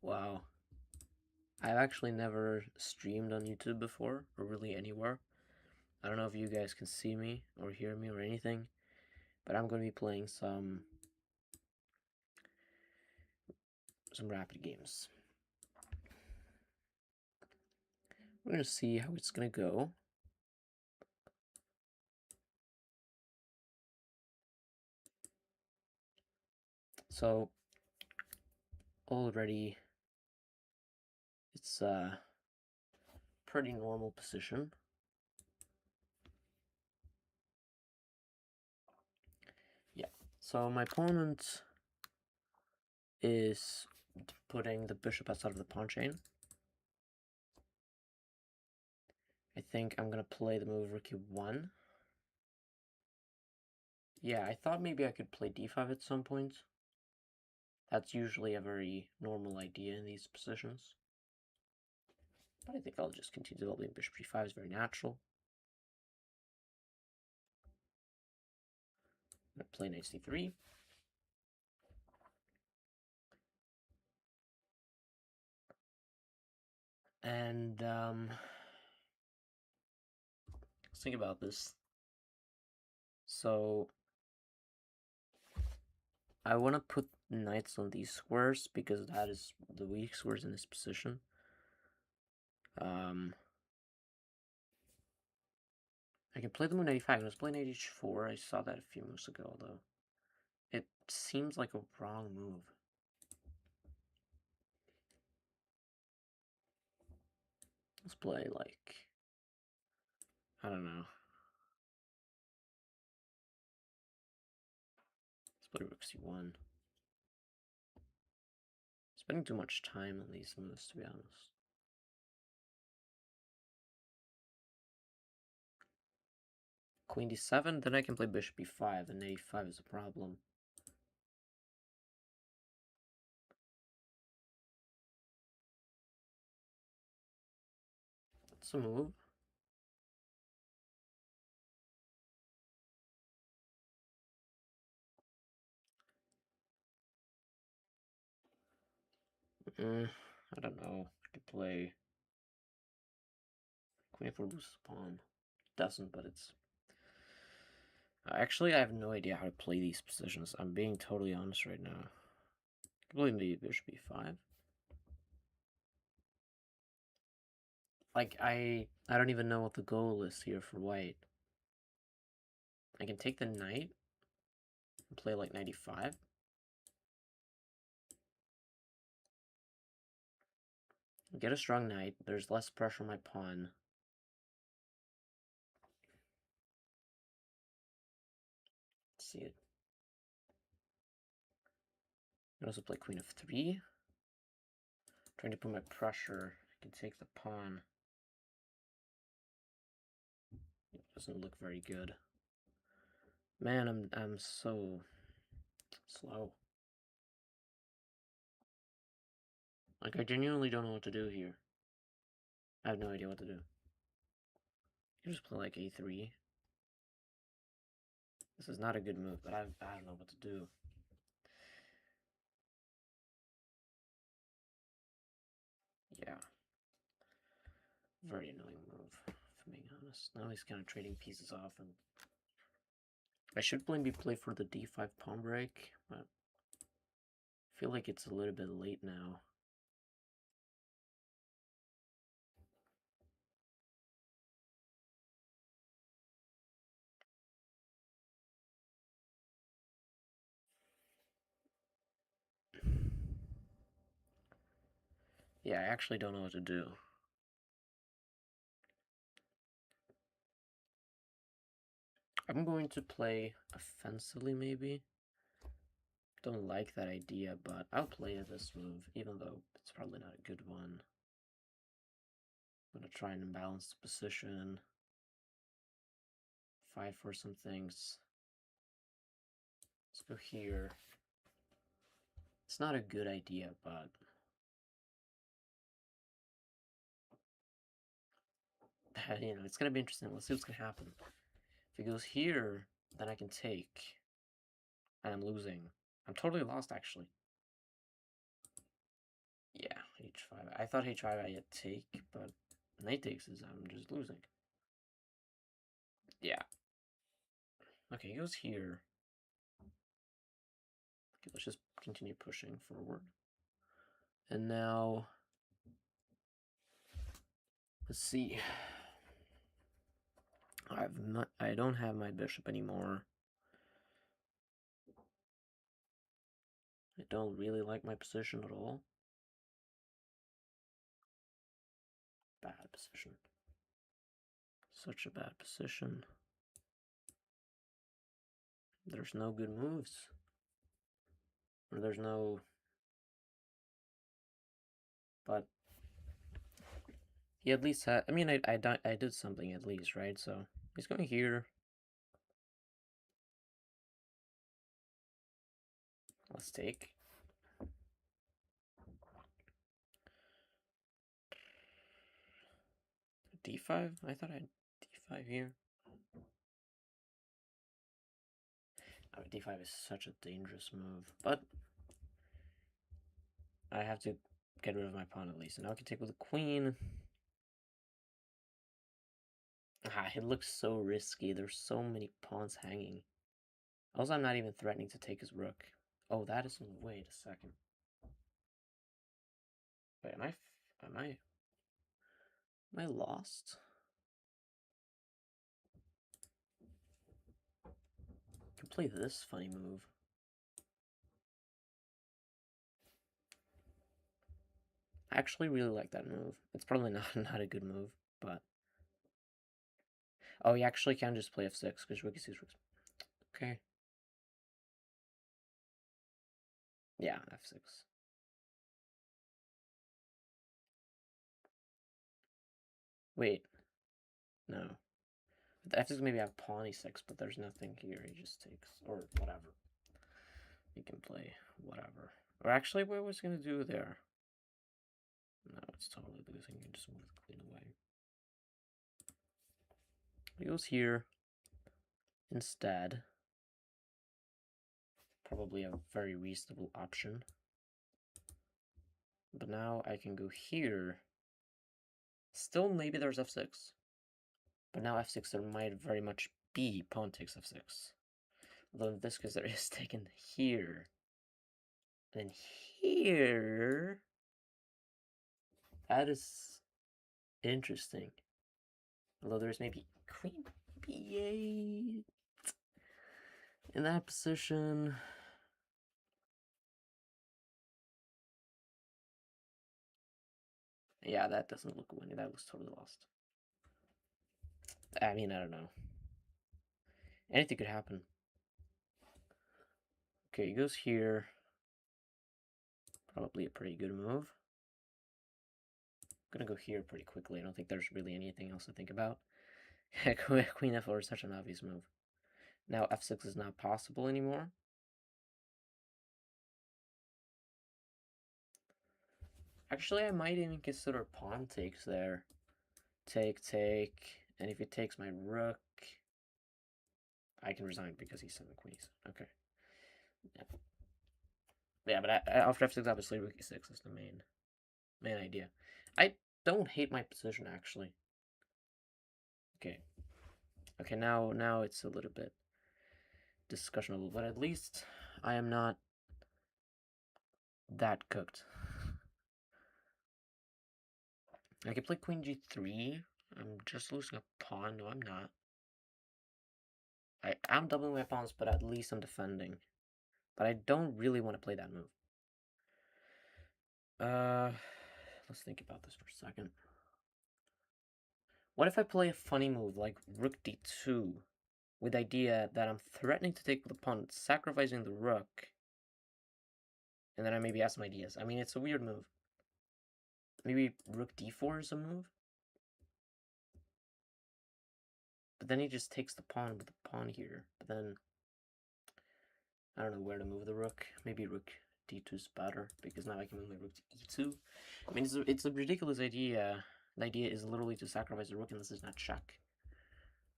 Wow. I've actually never streamed on YouTube before, or really anywhere. I don't know if you guys can see me or hear me or anything, but I'm going to be playing some rapid games. We're going to see how it's going to go. So, already, it's a pretty normal position. Yeah, so my opponent is putting the bishop outside of the pawn chain. I think I'm going to play the move rook e1. Yeah, I thought maybe I could play d5 at some point. That's usually a very normal idea in these positions. But I think I'll just continue developing bishop g5 is very natural. I'm going to play knight c3. And let's think about this. So I want to put knights on these squares because that is the weak squares in this position. I can play them on knight e5. Let's play knight h4. I saw that a few moves ago, though. It seems like a wrong move. Let's play, like, I don't know. Let's play rook c1. Spending too much time on these moves, to be honest. Queen d7, then I can play bishop e5, and knight e5 is a problem. That's a move. I don't know. I could play queen f4 loses pawn. It doesn't, but it's... Actually, I have no idea how to play these positions. I'm being totally honest right now. I could play maybe bishop e5. Like, I don't even know what the goal is here for white. I can take the knight and play like knight e5. Get a strong knight. There's less pressure on my pawn. Let's see it. I can also play queen f3. Trying to put my pressure. I can take the pawn. It doesn't look very good. Man, I'm so slow. Like, I genuinely don't know what to do here. I have no idea what to do. You just play like a3. This is not a good move, but I don't know what to do. Yeah. Very annoying move, if I'm being honest. Now he's kind of trading pieces off, and I should maybe play for the d5 pawn break, but I feel like it's a little bit late now. Yeah, I actually don't know what to do. I'm going to play offensively, maybe. Don't like that idea, but I'll play this move, even though it's probably not a good one. I'm gonna try and imbalance the position. Fight for some things. Let's go here. It's not a good idea, but you know, it's gonna be interesting. Let's see what's gonna happen. If he goes here, then I can take, and I'm losing. I'm totally lost, actually. Yeah, h5. I thought h5 I had take, but knight takes is I'm just losing. Yeah. Okay, he goes here. Okay, let's just continue pushing forward. And now, let's see. I don't have my bishop anymore. I don't really like my position at all. Bad position. Such a bad position. There's no good moves. Or there's no... But he at least had... I mean, I did something at least, right? So he's going here. Let's take. D5? I thought I had D5 here. Oh, D5 is such a dangerous move. But I have to get rid of my pawn at least. And now I can take with the queen. Ah, it looks so risky. There's so many pawns hanging. Also, I'm not even threatening to take his rook. Oh, that is... Wait a second. Wait, am I lost? I can play this funny move. I actually really like that move. It's probably not a good move, but... Oh, you actually can just play f6, because rook e6, rook... Okay. Yeah, f6. Wait. No. The f6 maybe have pawn e6, but there's nothing here. He just takes, or whatever. He can play whatever. Or actually, what was he going to do there? No, it's totally losing. You just move the queen away. He goes here instead. Probably a very reasonable option. But now I can go here. Still, maybe there's f6. But now f6, there might very much be pawn takes f6. Although in this case, there is taken here. And then here... That is interesting. Although there's maybe queen b8 in that position. Yeah, that doesn't look winning. That looks totally lost. I mean, I don't know. Anything could happen. Okay, he goes here. Probably a pretty good move. I'm gonna go here pretty quickly. I don't think there's really anything else to think about. Queen f4 is such an obvious move. Now f6 is not possible anymore. Actually, I might even consider pawn takes there. Take, take. And if he takes my rook, I can resign because he's sending queens. Okay. Yeah, but after f6, obviously rook e6 is the main idea. I don't hate my position, actually. Okay. Okay, now it's a little bit discussionable, but at least I am not that cooked. I can play queen g3. I'm just losing a pawn. No, I'm not. I'm doubling my pawns, but at least I'm defending. But I don't really want to play that move. Let's think about this for a second. What if I play a funny move like rook d2 with the idea that I'm threatening to take the pawn, sacrificing the rook, and then I maybe have some ideas. I mean, it's a weird move. Maybe rook d4 is a move? But then he just takes the pawn with the pawn here. But then I don't know where to move the rook. Maybe rook d2 is better, because now I can move my rook to e2. I mean, it's a ridiculous idea. The idea is literally to sacrifice the rook, and this is not check.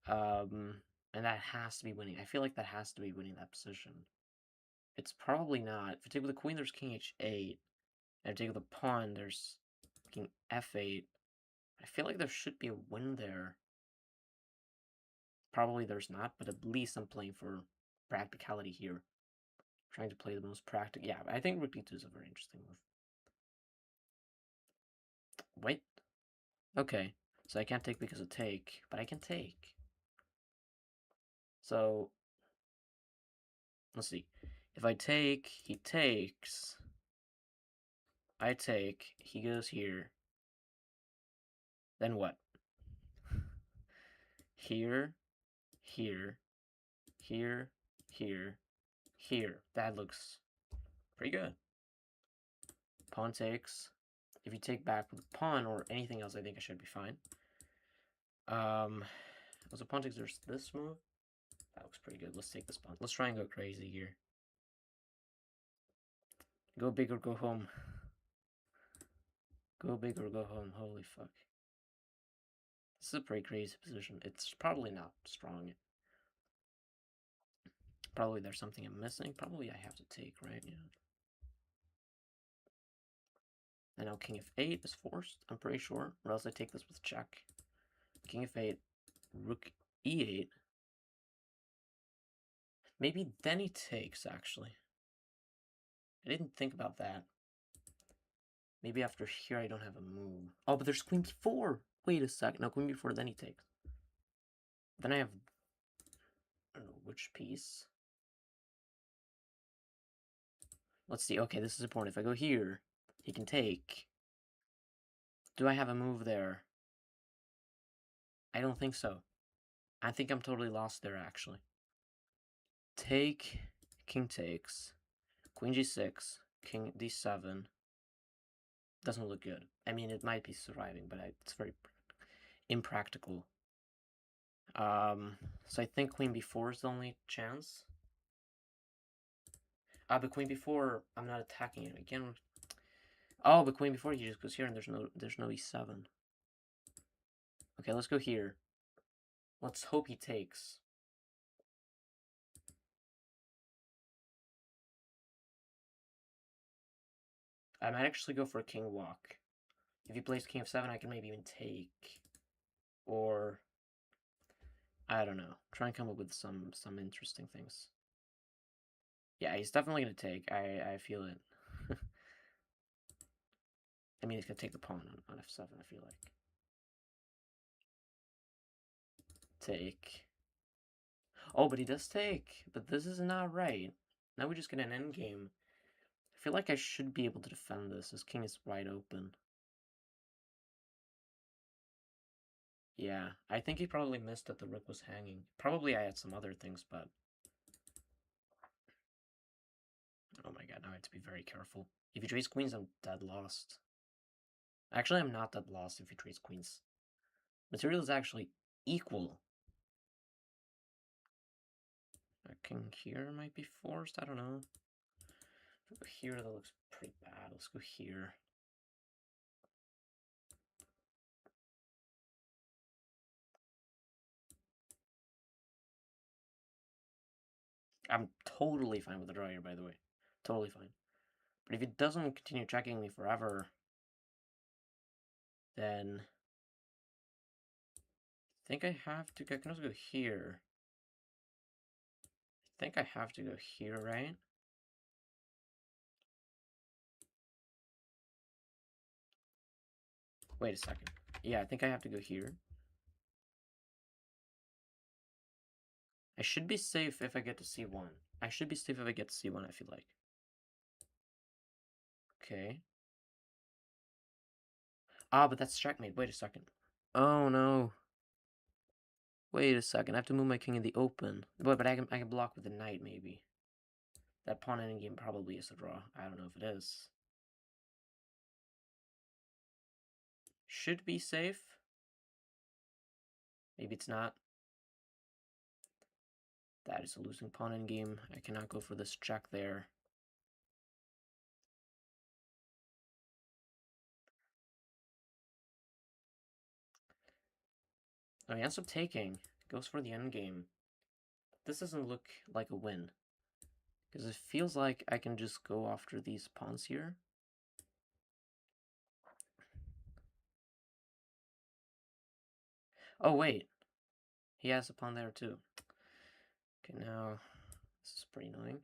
And that has to be winning. I feel like that has to be winning that position. It's probably not. If you take with the queen, there's king h8. And I take the pawn, there's fucking f8. I feel like there should be a win there. Probably there's not, but at least I'm playing for practicality here. Trying to play the most practical. Yeah, I think rook d2 is a very interesting move. Wait. Okay. So I can't take because of take, but I can take. So, let's see. If I take, he takes. I take, he goes here. Then what? Here, here, here, here, here. That looks pretty good. Pawn takes. If you take back with a pawn or anything else, I think I should be fine. Also pawn takes, there's this move. That looks pretty good. Let's take this pawn. Let's try and go crazy here. Go big or go home. Go big or go home. Holy fuck. This is a pretty crazy position. It's probably not strong. Probably there's something I'm missing. Probably I have to take, right? Yeah. And now king f8 is forced, I'm pretty sure. Or else I take this with check. King f8, rook e8. Maybe then he takes, actually. I didn't think about that. Maybe after here I don't have a move. Oh, but there's queen b4. Wait a sec. No, queen b4, then he takes. Then I have... I don't know which piece. Let's see. Okay, this is important. If I go here, he can take. Do I have a move there? I don't think so. I think I'm totally lost there, actually. Take, king takes, queen g6, king d7. Doesn't look good. I mean, it might be surviving, but it's very impractical. So I think queen b4 is the only chance. But queen b4, I'm not attacking it again. Oh, but queen b4, he just goes here, and there's no e7. Okay, let's go here. Let's hope he takes. I might actually go for a king walk. If he plays king f7, I can maybe even take. Or, I don't know. Try and come up with some interesting things. Yeah, he's definitely going to take. I feel it. I mean, he's going to take the pawn on f7, I feel like. Take. Oh, but he does take. But this is not right. Now we just get an endgame. I feel like I should be able to defend this. His king is wide open. Yeah, I think he probably missed that the rook was hanging. Probably I had some other things, but... Oh my god, now I have to be very careful. If he trades queens, I'm dead lost. Actually, I'm not dead lost if he trades queens. Material is actually equal. A king here might be forced, I don't know. If we go here, that looks pretty bad. Let's go here. I'm totally fine with the draw here, by the way. Totally fine. But if it doesn't continue checking me forever, then I think I have to... I can also go here. I think I have to go here, right? Wait a second. Yeah, I think I have to go here. I should be safe if I get to c1. I should be safe if I get to c1, I feel like. Okay. Ah, but that's checkmate. Wait a second. Oh, no. Wait a second. I have to move my king in the open. But I can block with the knight, maybe. That pawn endgame probably is a draw. I don't know if it is. Should be safe. Maybe it's not. That is a losing pawn endgame. I cannot go for this check there. Oh, he ends up taking. Goes for the endgame. This doesn't look like a win. Because it feels like I can just go after these pawns here. Oh, wait. He has a pawn there, too. Okay, now... This is pretty annoying.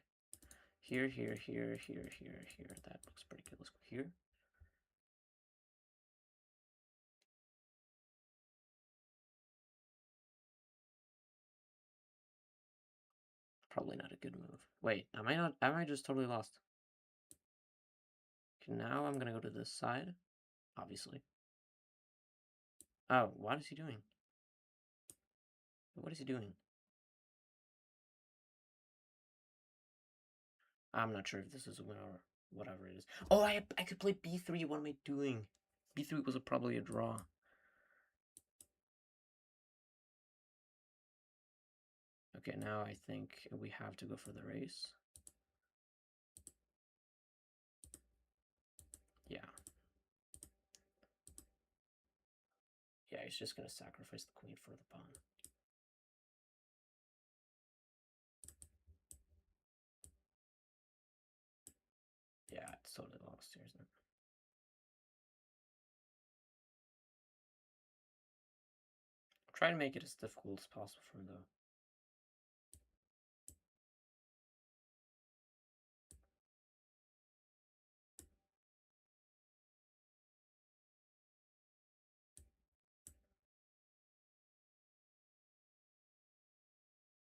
Here, here, here, here, here, here. That looks pretty good. Let's go here. Probably not a good move. Wait, am I just totally lost? Okay, now I'm gonna go to this side, obviously. Oh, what is he doing? What is he doing? I'm not sure if this is a win or whatever it is. Oh, I could play b3. What am I doing? b3 was probably a draw. Okay, now I think we have to go for the race. Yeah. Yeah, he's just gonna sacrifice the queen for the pawn. Yeah, it's totally lost here, isn't it? Try to make it as difficult as possible for him, though.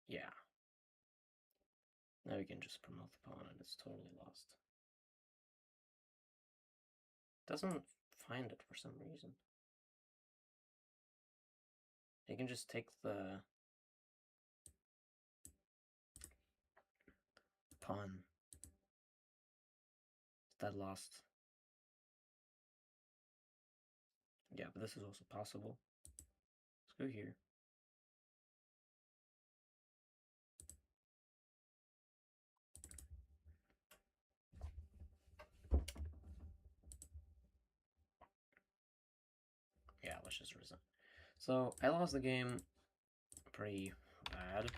Yeah. Now we can just promote the pawn and it's totally lost. Doesn't find it for some reason. He can just take the pawn. Is that lost? Yeah, but this is also possible. Let's go here. Yeah, let's just resign. So I lost the game pretty bad.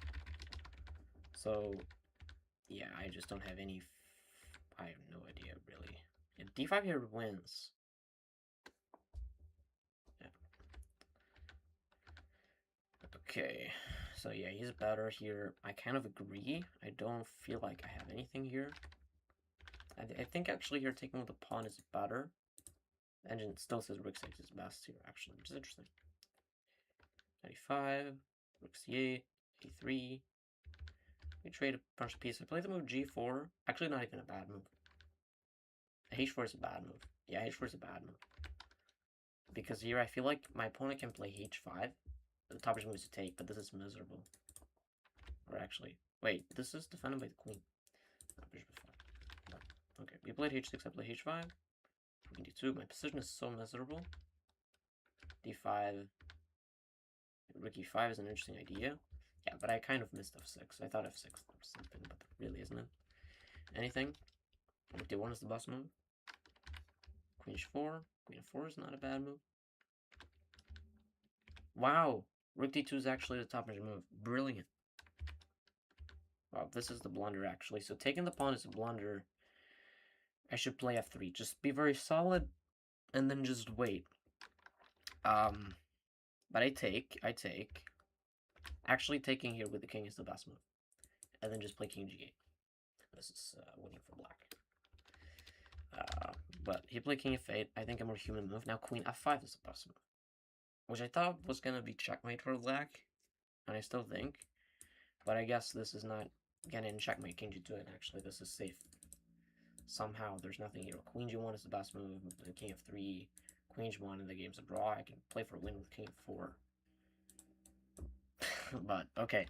So yeah, I just don't have any. I have no idea really. Yeah, d5 here wins. Yeah. Okay, so yeah, he's better here. I kind of agree. I don't feel like I have anything here. I think actually here taking with the pawn is better. Engine still says rook 6 is best here, actually, which is interesting. 95, rook c8, a3. We trade a bunch of pieces. I play the move g4. Actually, not even a bad move. h4 is a bad move. Yeah, h4 is a bad move. Because here I feel like my opponent can play h5. The top move is to take, but this is miserable. Or actually, wait, this is defended by the queen. Not bishop f5. Okay, we played h6, I play h5. Queen d2. My position is so miserable. d5. Rook e5 is an interesting idea. Yeah, but I kind of missed f6. I thought f6 was something, but there really isn't it. Anything. Rook d1 is the best move. Queen h4. Queen f4 is not a bad move. Wow! Rook d2 is actually the top measure move. Brilliant. Wow, this is the blunder, actually. So taking the pawn is a blunder. I should play f3. Just be very solid, and then just wait. But I take. Actually, taking here with the king is the best move. And then just play king g8. This is winning for black. But he played king f8. I think a more human move. Now queen f5 is the best move. Which I thought was going to be checkmate for black. And I still think. But I guess this is not getting checkmate king g2. And actually, this is safe. Somehow, there's nothing here. Queen g1 is the best move. King f3. Queen g1, and the game's a draw. I can play for a win with king f4. But, okay.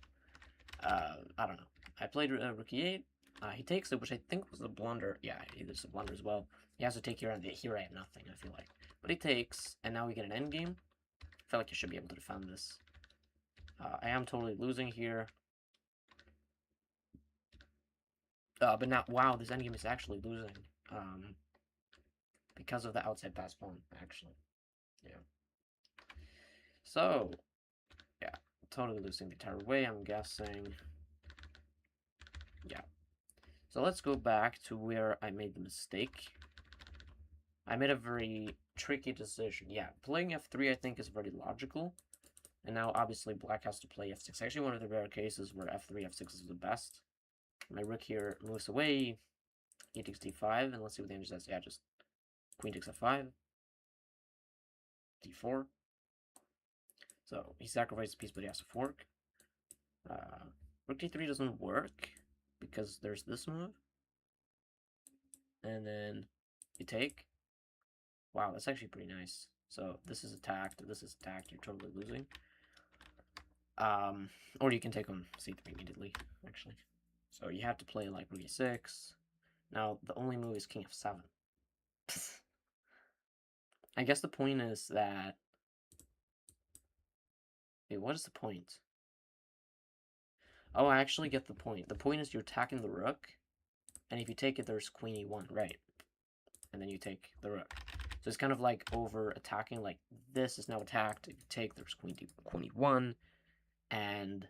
I don't know. I played rook e8. He takes it, which I think was a blunder. Yeah, it is a blunder as well. He has to take here, and here I have nothing, I feel like. But he takes, and now we get an endgame. I feel like I should be able to defend this. I am totally losing here. But now, wow, this endgame is actually losing. Because of the outside pass pawn, actually. Yeah. So, yeah, totally losing the entire way, I'm guessing. Yeah. So let's go back to where I made the mistake. I made a very tricky decision. Yeah, playing f3 I think is very logical. And now, obviously, black has to play f6. Actually, one of the rare cases where f3, f6 is the best. My rook here moves away. E takes d5, and let's see what the answer says. Yeah, just queen takes f5. d4. So he sacrifices a piece, but he has to fork. Rook d3 doesn't work because there's this move. And then you take. Wow, that's actually pretty nice. So this is attacked, this is attacked, you're totally losing. Or you can take on c3 immediately, actually. So you have to play like rook e6. Now, the only move is king f7. I guess the point is that... Wait, what is the point? Oh, I actually get the point. The point is you're attacking the rook, and if you take it, there's queen e1, right? And then you take the rook. So it's kind of like over-attacking, like this is now attacked. If you take, there's queen e1, and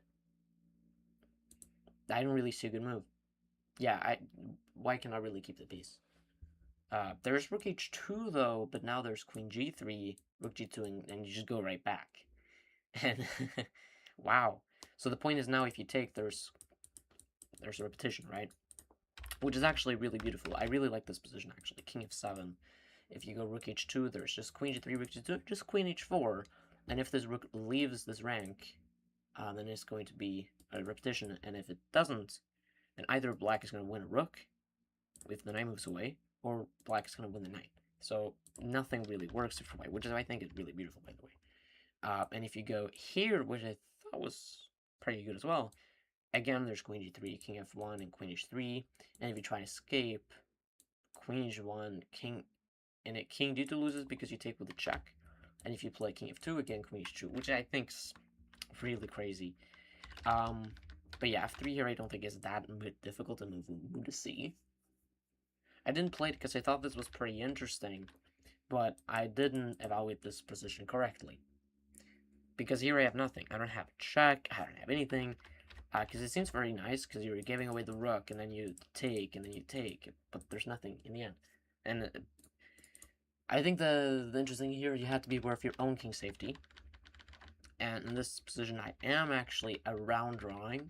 I don't really see a good move. Yeah, why can I really keep the piece? There's rook h2 though, but now there's queen g3, rook g2, and you just go right back. And wow. So the point is now if you take, there's a repetition, right? Which is actually really beautiful. I really like this position actually. King f7. If you go rook h2, there's just queen g3, rook g2, just queen h4. And if this rook leaves this rank, then it's going to be a repetition. And if it doesn't, then either black is going to win a rook if the knight moves away, or black is going to win the knight. So nothing really works for white, which I think is really beautiful, by the way. And if you go here, which I thought was pretty good as well, again, there's queen g3, king f1, and queen h3. And if you try to escape, queen h1, king d2 loses because you take with a check. And if you play king f2, again, queen h2, which I think's really crazy. But yeah, f3 here I don't think is that difficult to move to c. I didn't play it because I thought this was pretty interesting, but I didn't evaluate this position correctly. Because here I have nothing. I don't have a check, I don't have anything. Because it seems very nice, because you're giving away the rook, and then you take, and then you take, but there's nothing in the end. And I think the interesting here, you have to be aware of your own king safety. And in this position, I am actually around drawing,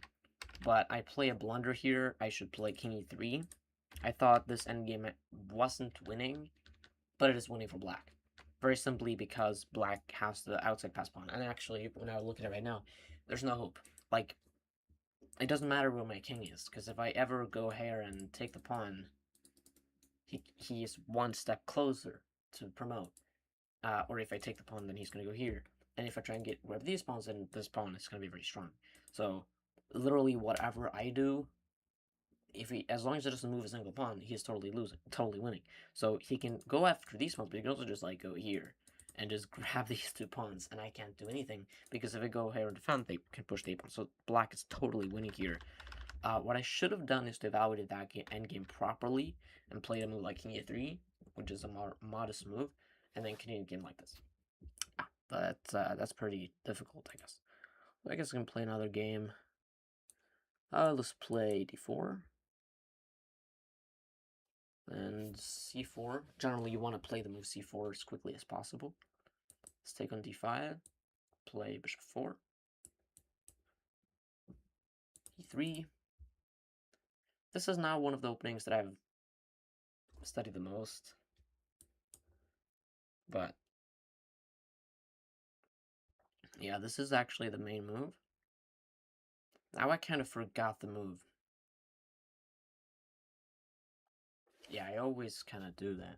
but I play a blunder here. I should play king e3. I thought this endgame wasn't winning, but it is winning for black. Very simply because black has the outside pass pawn. And actually, when I look at it right now, there's no hope. Like, it doesn't matter where my king is, because if I ever go here and take the pawn, he is one step closer to promote. Or if I take the pawn, then he's going to go here. And if I try and get rid of these pawns, then this pawn is going to be very strong. So, literally, whatever I do, as long as it doesn't move a single pawn, he's totally winning. So he can go after these pawns, but he can also just like go here and just grab these two pawns, and I can't do anything because if I go here and defend, they can push the pawn. So black is totally winning here. What I should have done is to evaluate that endgame properly and play a move like king e3, which is a more modest move, and then continue the game like this. But that's pretty difficult, I guess. I guess I can play another game. Let's play d4. And c4. Generally, you want to play the move c4 as quickly as possible. Let's take on d5. Play bishop 4. e3. This is now one of the openings that I've studied the most. But yeah, this is actually the main move. Now I kind of forgot the move. Yeah, I always kind of do that.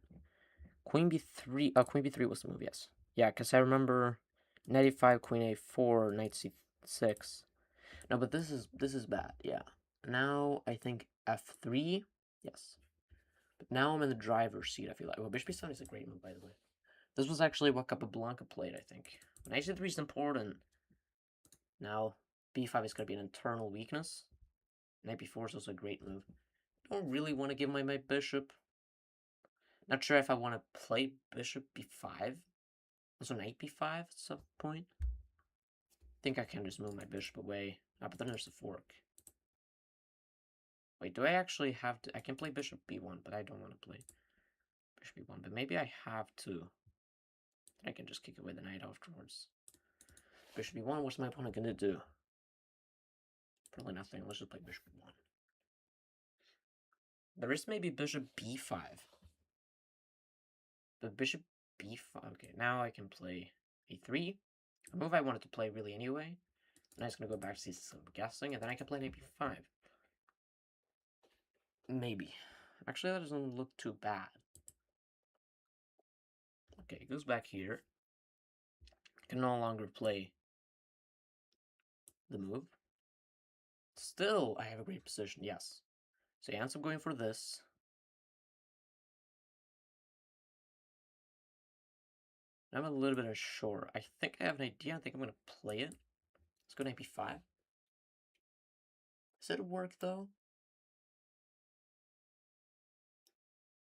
Queen b3. Oh, queen b3 was the move, yes. Yeah, because I remember knight e5, queen a4, knight c6. No, but this is bad, yeah. Now I think f3, yes. But now I'm in the driver's seat, I feel like. Well, bishop e7 is a great move, by the way. This was actually what Capablanca played, I think. Knight c3 is important. Now, b5 is going to be an internal weakness. Knight b4 is also a great move. Don't really want to give my bishop. Not sure if I want to play bishop b5. Also knight b5 at some point. I think I can just move my bishop away. But then there's a fork. Wait, do I actually have to... I can play bishop b1, but I don't want to play bishop b1. But maybe I have to. Then I can just kick away the knight afterwards. Bishop b1, what's my opponent gonna do? Probably nothing. Let's just play bishop b1. There is maybe bishop b5. But bishop b5. Okay, now I can play a3. A move I wanted to play really anyway. And I'm just gonna go back to c6, I'm guessing, and then I can play knight b5. Maybe. Actually, that doesn't look too bad. Okay, it goes back here. I can no longer play the move. Still, I have a great position, yes. So he ends up going for this. I'm a little bit unsure. I think I have an idea. I think I'm going to play it. Let's go knight b5. Does it work, though?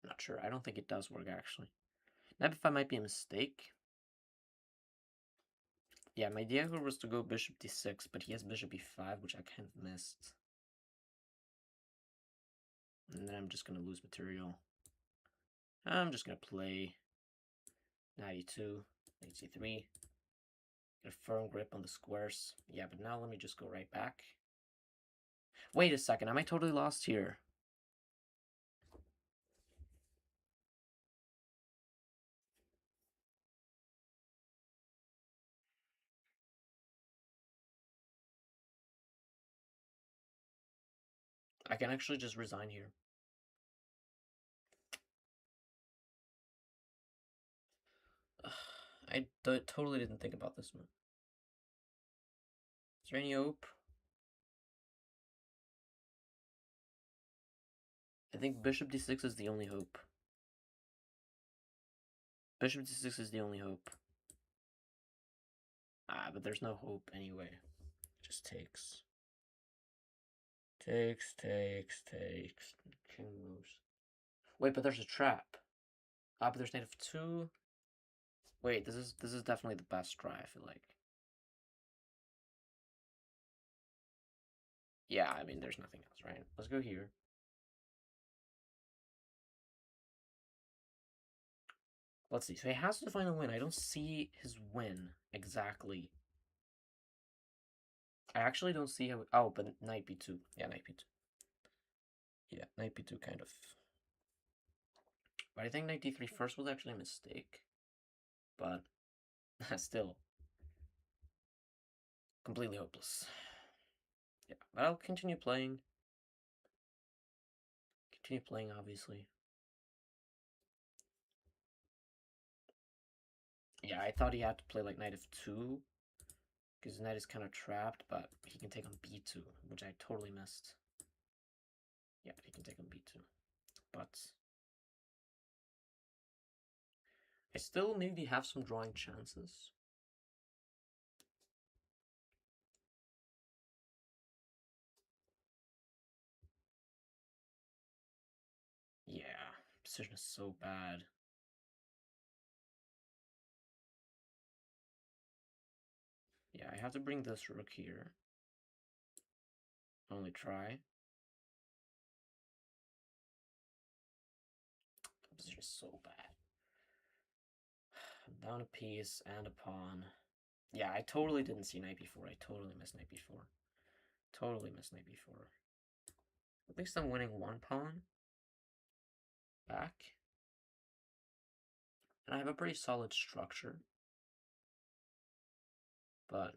I'm not sure. I don't think it does work, actually. Knight b5 might be a mistake. Yeah, my idea was to go bishop d6, but he has bishop e5, which I kind of missed. And then I'm just going to lose material. I'm just going to play knight e2, knight c3. Get a firm grip on the squares. Yeah, but now let me just go right back. Wait a second, am I totally lost here? I can actually just resign here. I totally didn't think about this one. Is there any hope? I think bishop d6 is the only hope. Bishop d6 is the only hope. Ah, but there's no hope anyway. It just takes. Takes. King moves. Wait, but there's a trap. Ah, but there's knight f2. Wait, this is definitely the best try, I feel like. Yeah, I mean, there's nothing else, right? Let's go here. Let's see. So he has to find a win. I don't see his win exactly. I actually don't see how. Oh, but knight b2. Yeah, knight b2. Yeah, knight b2 kind of. But I think knight d3 first was actually a mistake. But still, completely hopeless. Yeah, but I'll continue playing. Continue playing, obviously. Yeah, I thought he had to play like knight f2. Because knight is kind of trapped, but he can take on b2, which I totally missed. Yeah, he can take on b2. But I still maybe have some drawing chances. Yeah, position is so bad. Yeah, I have to bring this rook here. Only try. Position is so bad. Down a piece and a pawn. Yeah, I totally didn't see knight b4. I totally missed knight b4. Totally missed knight b4. At least I'm winning one pawn back. And I have a pretty solid structure. But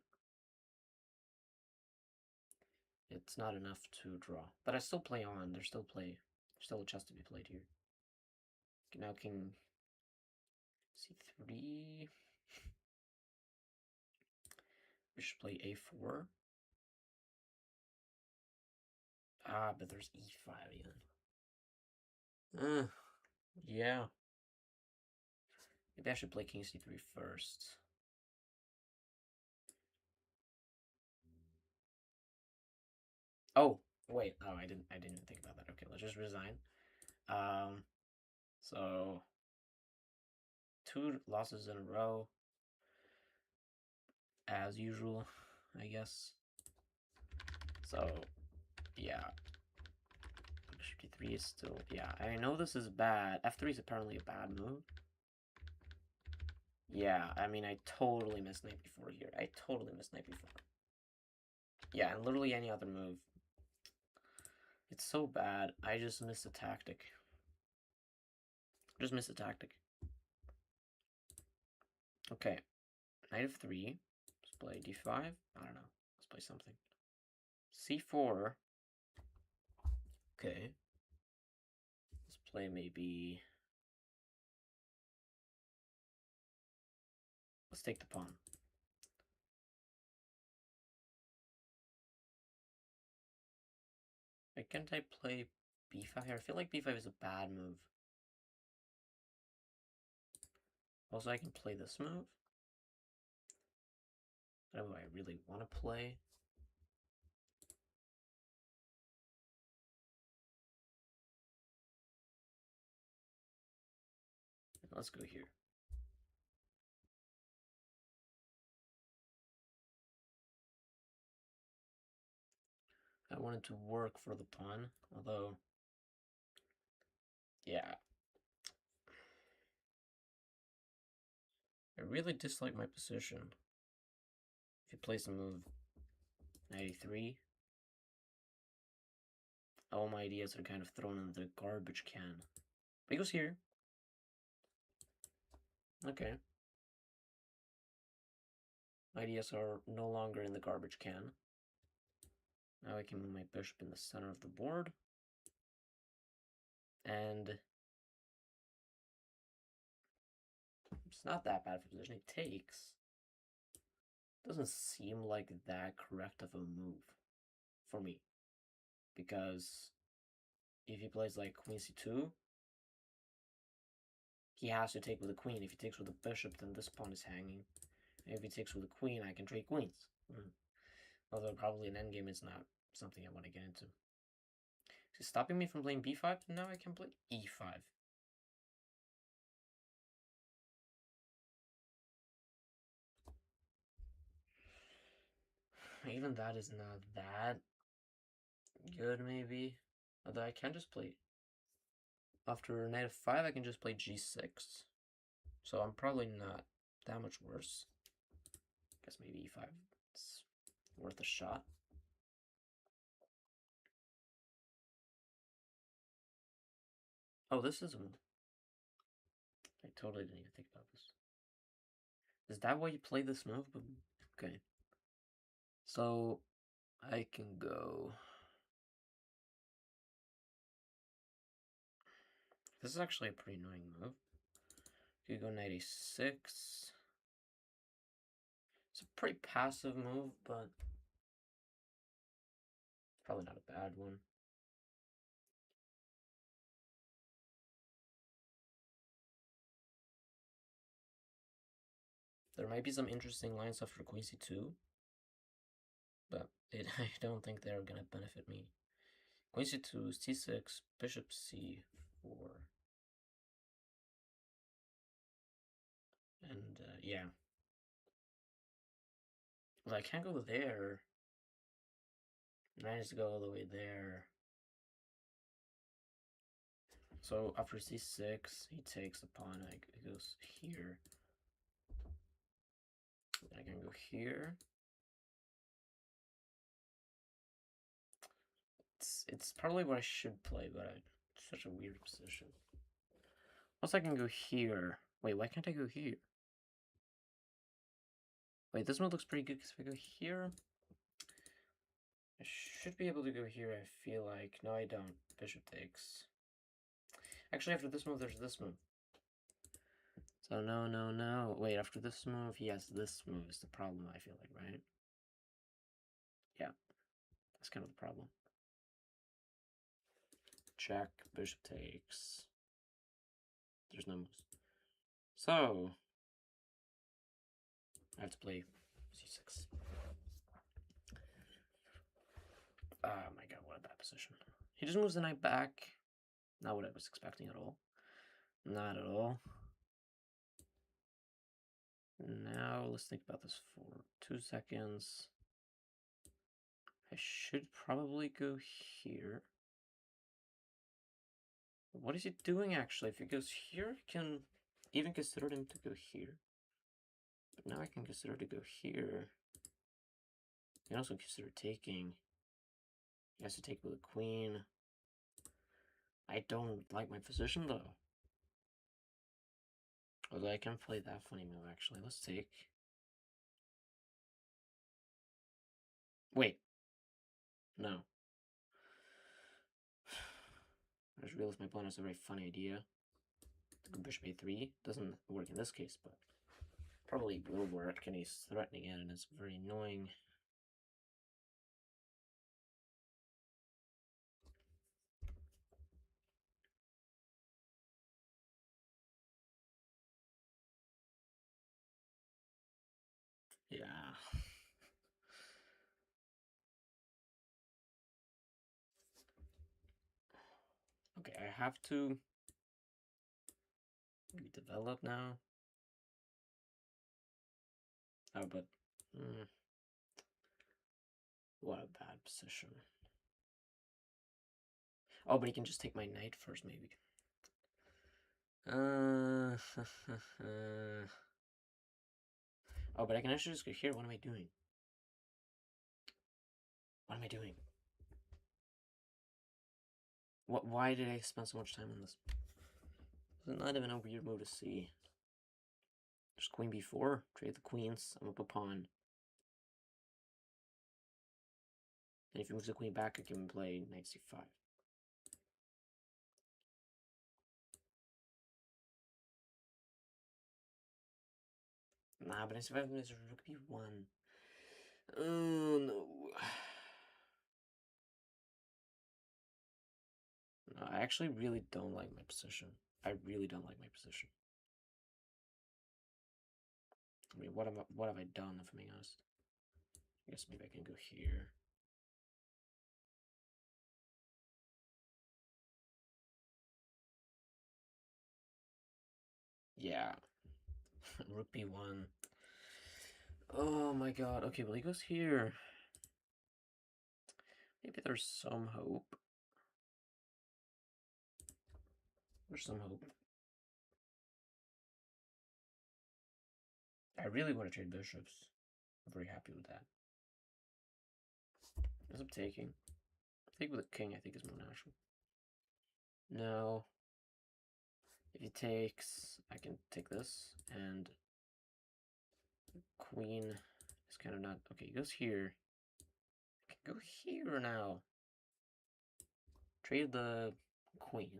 it's not enough to draw. But I still play on. There's still a chess to be played here. Now king c3. We should play a4. Ah, but there's e5 again. Yeah. Maybe I should play king c3 first. Oh, wait. Oh, I didn't even think about that. Okay, let's just resign. So 2 losses in a row. As usual, I guess. So, yeah. Bishop d3 is still, yeah, I know this is bad. f3 is apparently a bad move. Yeah, I mean, I totally missed knight b4 here. I totally missed knight b4. Yeah, and literally any other move. It's so bad. I just missed a tactic. Just missed a tactic. Okay, knight of 3. Let's play d5. I don't know. Let's play something. c4. Okay. Let's play maybe... Let's take the pawn. Why can't I play b5 here? I feel like b5 is a bad move. Also, I can play this move. What do I really want to play? Let's go here. I wanted to work for the pawn, although, yeah. I really dislike my position. If you place a move 93, all my ideas are kind of thrown in the garbage can. But he goes here. Okay. My ideas are no longer in the garbage can. Now I can move my bishop in the center of the board. And it's not that bad for position. He takes. Doesn't seem like that correct of a move for me. Because if he plays like queen c2, he has to take with the queen. If he takes with the bishop, then this pawn is hanging. And if he takes with the queen, I can trade queens. Although probably an endgame is not something I want to get into. He's stopping me from playing b5, now I can play e5. Even that is not that good, maybe. Although I can just play... After knight f5, I can just play g6. So I'm probably not that much worse. Guess maybe e5 is worth a shot. Oh, this is a move. I totally didn't even think about this. Is that why you play this move? Okay. So I can go... This is actually a pretty annoying move. You could go knight a6. It's a pretty passive move, but probably not a bad one. There might be some interesting lines after queen c2, but I don't think they're gonna benefit me. Queen c2, c6, bishop c4. And yeah. Well, I can't go there. And I just go all the way there. So after c6, he takes the pawn. He goes here. I can go here. It's probably what I should play, but it's such a weird position. Plus, I can go here. Wait, why can't I go here? Wait, this one looks pretty good because if I go here, I should be able to go here, I feel like. No, I don't. Bishop takes. Actually, after this move, there's this move. So no, no, no. Wait, after this move, yes, this move is the problem, I feel like, right? Yeah, that's kind of the problem. Check, bishop takes. There's no moves. So, I have to play c6. Oh my god, what a bad position. He just moves the knight back. Not what I was expecting at all. Not at all. Now, let's think about this for 2 seconds. I should probably go here. What is he doing, actually? If he goes here, I can even consider him to go here. But now I can consider to go here. I can also consider taking. He has to take with a queen. I don't like my position though. Although I can play that funny move actually. Let's take. Wait. No. I just realized my plan is a very funny idea. The bishop a3 doesn't work in this case, but probably will work, and he's threatening it, and it's very annoying. Yeah. Okay, I have to redevelop now. Oh, but what a bad position. Oh, but he can just take my knight first, maybe. Oh, but I can actually just go here. What am I doing? What am I doing? What? Why did I spend so much time on this? It's not even a weird move to see. Just queen b4, trade the queens. I'm up a pawn. And if he moves the queen back, I can play knight c5. Nah, but knight c5 is rook b1. Oh no. No, I actually really don't like my position. I really don't like my position. I mean, what have I done, if I'm being honest? I guess maybe I can go here. Yeah. Rook b1. Oh my god. Okay, well, he goes here. Maybe there's some hope. There's some hope. I really want to trade bishops. I'm very happy with that. Ends up taking. Take with a king, I think, is more natural. No. If he takes, I can take this, and queen is kind of not... Okay, he goes here. I can go here now. Trade the queens.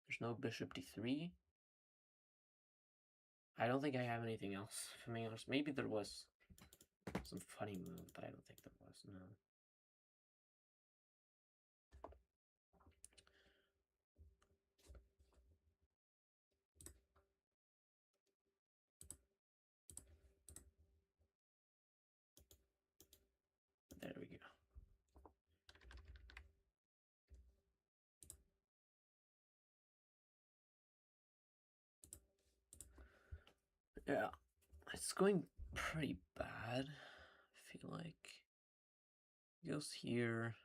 There's no bishop d3. I don't think I have anything else, if I'm being honest. Maybe there was some funny move, but I don't think there was, no. There we go. Yeah, it's going pretty bad, I feel like. He goes here.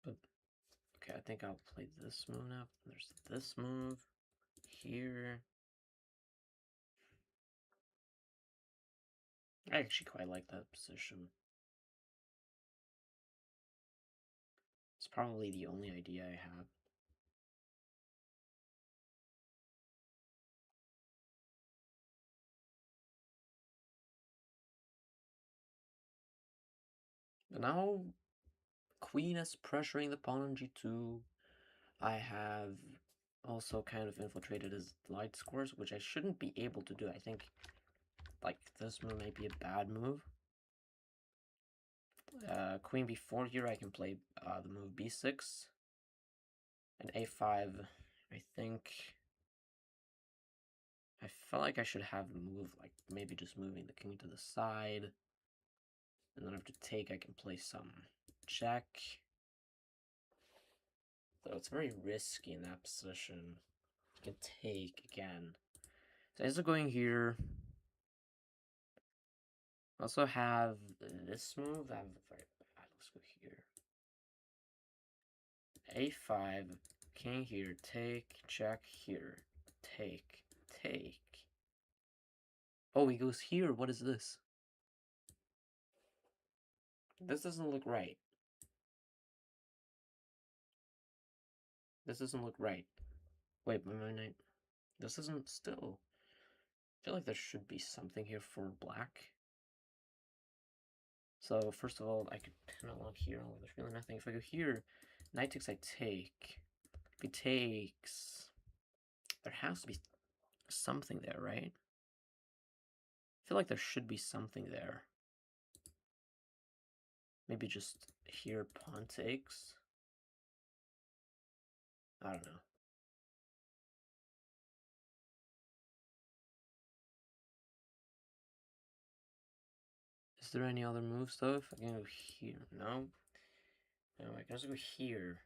But, okay, I think I'll play this move now. There's this move here. I actually quite like that position. It's probably the only idea I have. But now, queen is pressuring the pawn on g2. I have also kind of infiltrated his light scores, which I shouldn't be able to do. I think, like, this move might be a bad move. Queen b4 here, I can play the move b6. And a5, I think... I felt like I should have the move, like, maybe just moving the king to the side. And then after take, I can play some check. So it's very risky in that position. I can take again. So instead of going here, I also have this move. I have very bad. Let's go here. A5, king here, take, check here, take, take. Oh, he goes here. What is this? This doesn't look right. This doesn't look right. Wait, this isn't still. I feel like there should be something here for black. So first of all, I could kind of log here. Oh, there's really nothing. If I go here, knight takes, I take. If he takes, there has to be something there, right? I feel like there should be something there. Maybe just here, pawn takes. I don't know. Is there any other moves though? If I can go here, no. No, I can also go here.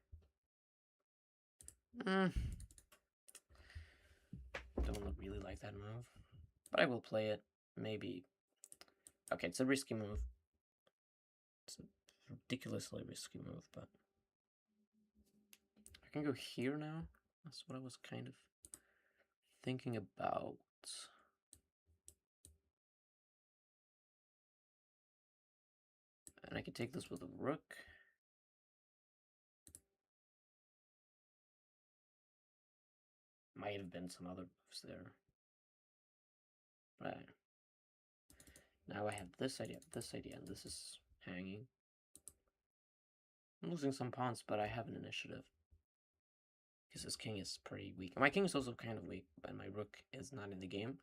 Don't really like that move, but I will play it. Maybe. Okay, it's a risky move. It's a ridiculously risky move, but I can go here now. That's what I was kind of thinking about. And I can take this with a rook. Might have been some other moves there. Right. Now I have this idea, and this is hanging. I'm losing some pawns, but I have an initiative. Because this king is pretty weak. My king is also kind of weak, but my rook is not in the game.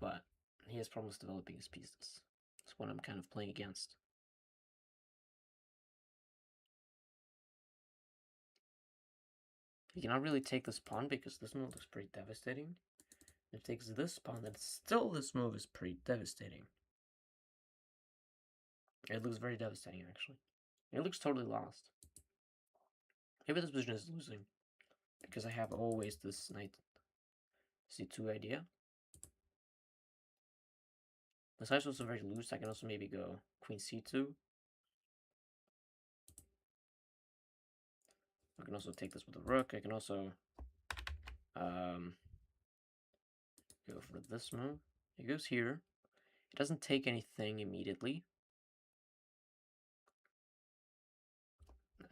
But he has problems developing his pieces. That's what I'm kind of playing against. He cannot really take this pawn because this move looks pretty devastating. If it takes this pawn, then still this move is pretty devastating. It looks very devastating, actually. It looks totally lost. Maybe this position is losing because I have always this knight c2 idea. The size is also very loose. I can also maybe go queen c2. I can also take this with a rook. I can also go for this move. It goes here. It doesn't take anything immediately.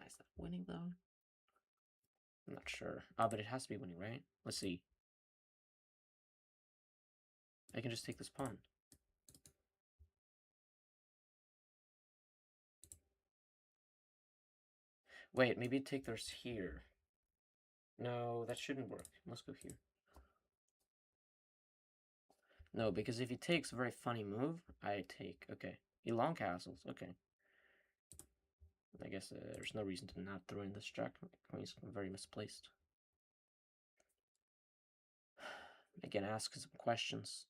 Is that winning though? I'm not sure. Ah, but it has to be winning, right? Let's see. I can just take this pawn. Wait, maybe take this here. No, that shouldn't work. Let's go here. No, because if he takes a very funny move, I take. Okay. He long castles. Okay. I guess there's no reason to not throw in this jack. Queen's very misplaced. Again, ask some questions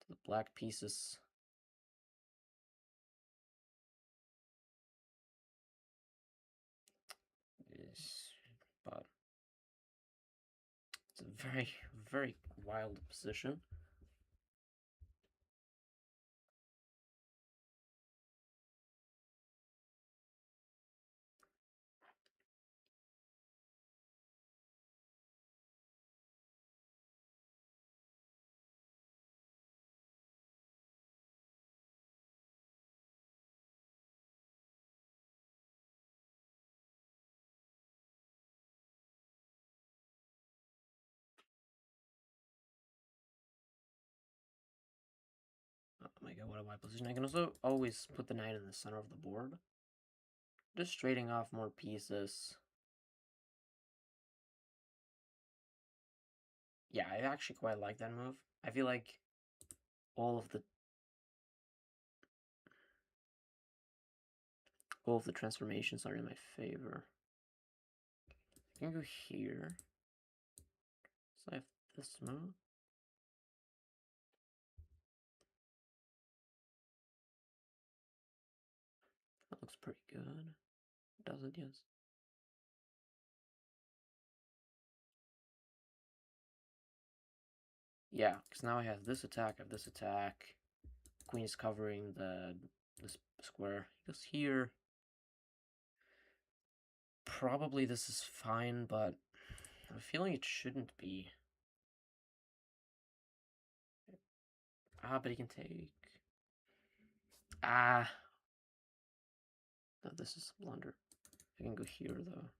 to the black pieces. But it's a very, very wild position. Oh my god, what a wild position. I can also always put the knight in the center of the board. Just trading off more pieces. Yeah, I actually quite like that move. I feel like all of the transformations are in my favor. I can go here. So I have this move. That looks pretty good. Does it? Yes. Yeah, because now I have this attack, Queen is covering the square. He goes here. Probably this is fine, but I'm feeling it shouldn't be. Ah, but he can take... Ah! No, this is a blunder. I can go here, though.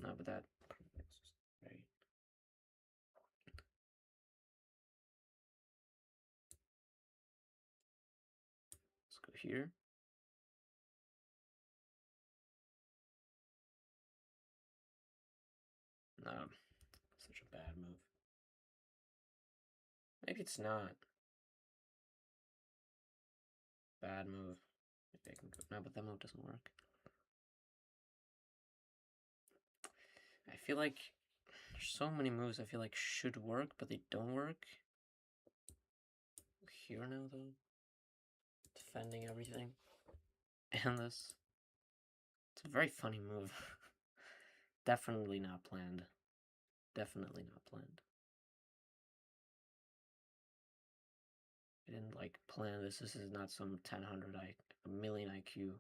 No, but that... Right. Let's go here. No, such a bad move. Maybe it's not. Bad move. Maybe I can go... No, but that move doesn't work. I feel like there's so many moves I feel like should work, but they don't work. Here now, though. Defending everything. And this. It's a very funny move. Definitely not planned. Definitely not planned. I didn't like plan this. This is not some 1000 a million IQ.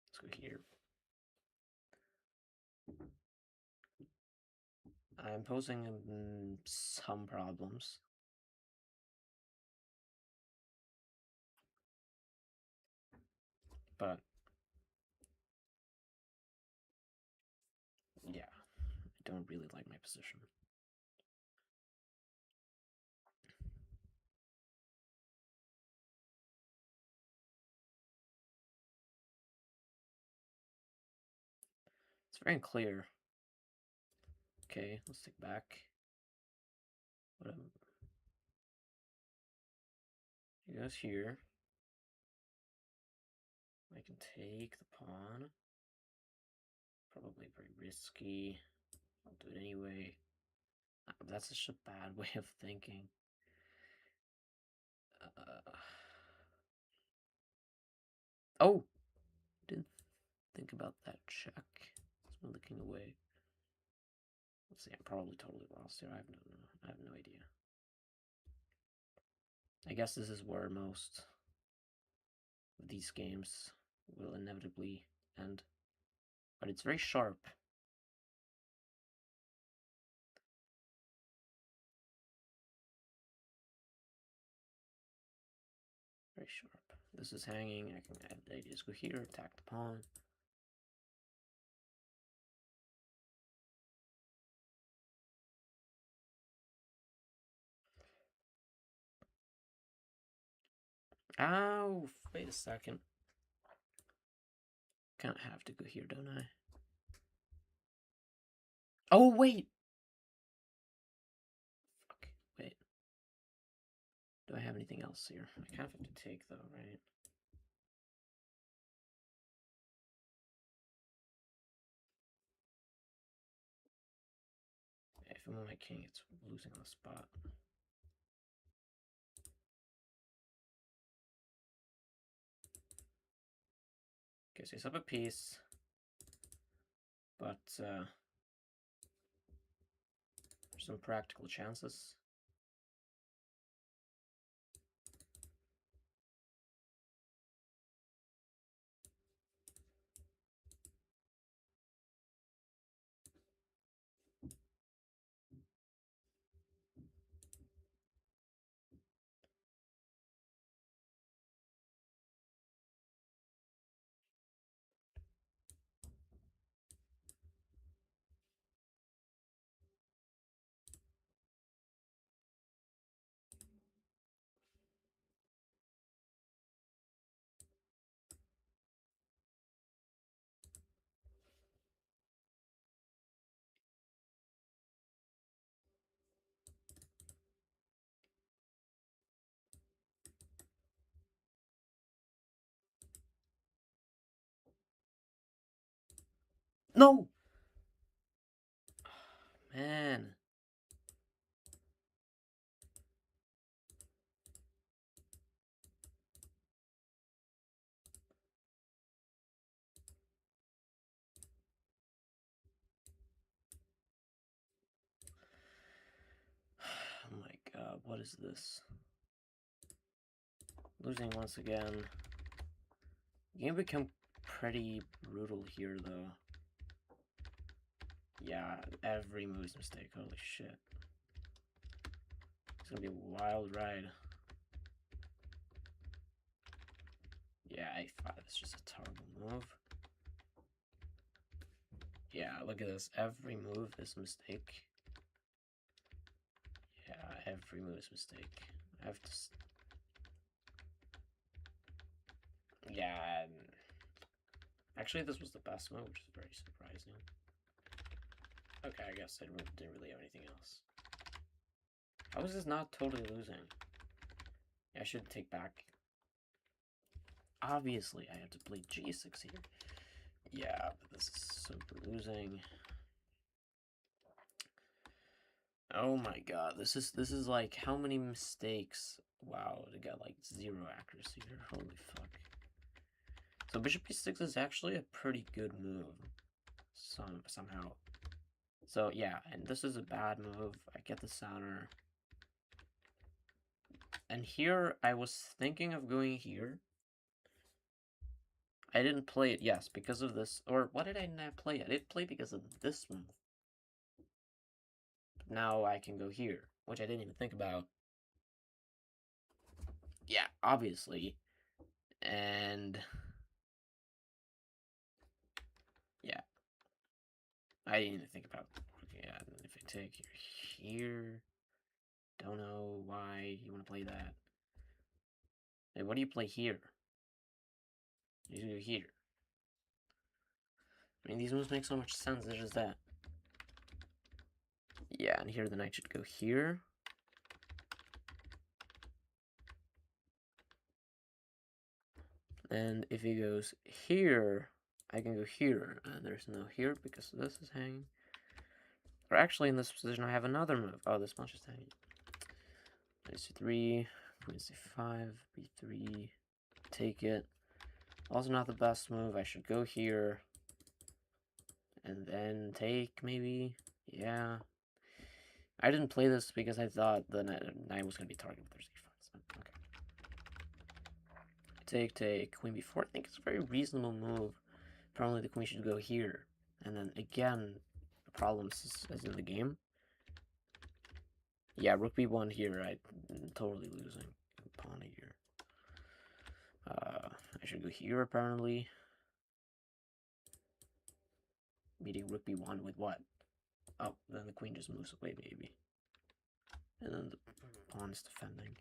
Let's go here. I'm posing some problems. But yeah, I don't really like my position. It's very unclear. Okay, let's take back. He goes here. I can take the pawn. Probably very risky. I'll do it anyway. That's such a bad way of thinking. Oh! Didn't think about that check. It's looking away. Let's see, I'm probably totally lost here. I have no idea. I guess this is where most of these games will inevitably end. But it's very sharp. Very sharp. This is hanging. I just go here, attack the pawn. Ow! Wait a second. Kind of have to go here, don't I? Oh, wait! Fuck. Wait. Do I have anything else here? I kind of have to take, though, right? If I'm on my king, it's losing on the spot. Okay, so he's up a piece. But, there's some practical chances. No! Man. Oh my god, what is this? Losing once again. The game become pretty brutal here, though. Yeah, every move is a mistake. Holy shit. It's gonna be a wild ride. Yeah, a5 is just a terrible move. Yeah, look at this. Every move is a mistake. Yeah, every move is a mistake. I have to... Yeah, actually this was the best move, which is very surprising. Okay, I guess I didn't really have anything else. How is this not totally losing? Yeah, I should take back. Obviously, I have to play g6 here. Yeah, but this is super losing. Oh my god, this is like how many mistakes? Wow, to get like 0 accuracy here. Holy fuck. So bishop b6 is actually a pretty good move. Somehow. So yeah, and this is a bad move. I get the center. And here I was thinking of going here. I didn't play it, yes, because of this. Or what did I not play? I didn't play because of this move. But now I can go here, which I didn't even think about. Yeah, obviously. And yeah, I didn't even think about. Yeah, if I take here, don't know why you want to play that. Hey, what do you play here? You do here. I mean, these moves make so much sense. It's just that. Yeah, and here the knight should go here. And if he goes here, I can go here. And there's no here because this is hanging. Or actually, in this position, I have another move. Oh, this one's just hanging. Knight c3, queen c5, b3, take it. Also not the best move. I should go here. And then take, maybe. Yeah. I didn't play this because I thought the knight was going to be targeted with their c5. So, okay. Take, queen b4. I think it's a very reasonable move. Probably the queen should go here. And then, again, the problem is in the game. Yeah, rook b1 here, I'm totally losing. Pawn here. I should go here, apparently. Meeting rook b1 with what? Oh, then the queen just moves away, maybe. And then the pawn is defending.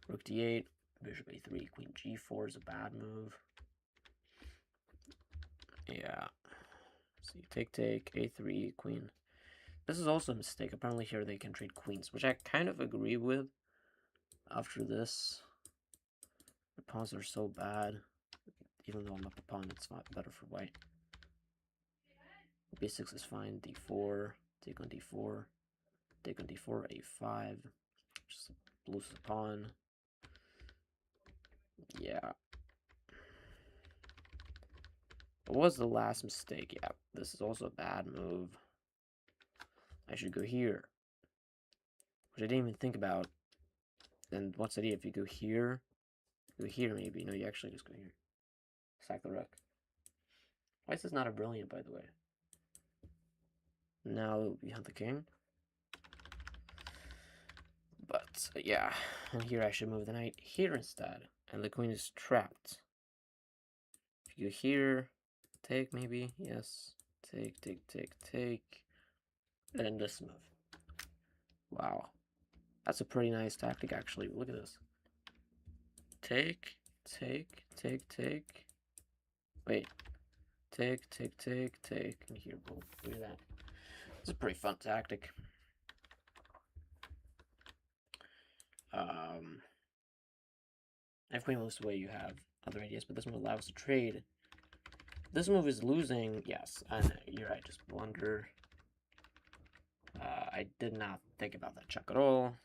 Rook d8, bishop a3, queen g4 is a bad move. Yeah. See, take, a3, queen. This is also a mistake. Apparently here they can trade queens, which I kind of agree with. After this, the pawns are so bad. Even though I'm up a pawn, it's not better for white. b6 is fine. d4, take on d4, take on d4, a5. Just lose the pawn. Yeah. What was the last mistake? Yeah, this is also a bad move. I should go here, which I didn't even think about. Then what's the idea? If you go here maybe. No, you actually just go here. Sack the rook. Why is this not a brilliant, by the way? Now we have the king. But yeah, and here I should move the knight here instead, and the queen is trapped. If you go here, take maybe, yes, take, and this move. Wow, that's a pretty nice tactic actually. Look at this. Take. Wait, take, and here, boom. Look at that. It's a pretty fun tactic. If queen moves away, you have other ideas, but this one allows to trade. This move is losing. Yes, I know. You're right. Just blunder. I did not think about that check at all.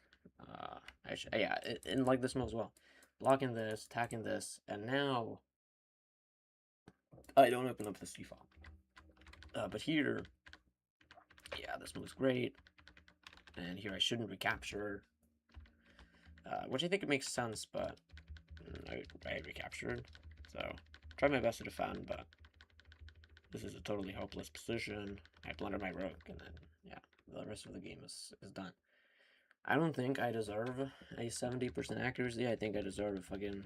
Yeah, and like this move as well. Blocking this, attacking this, and now I don't open up the c file. But here, yeah, this move's great. And here I shouldn't recapture, which I think it makes sense, but I recaptured. So try my best to defend, but This is a totally hopeless position. I blunder my rook, and then, yeah, the rest of the game is done. I don't think I deserve a 70% accuracy. I think I deserve a fucking...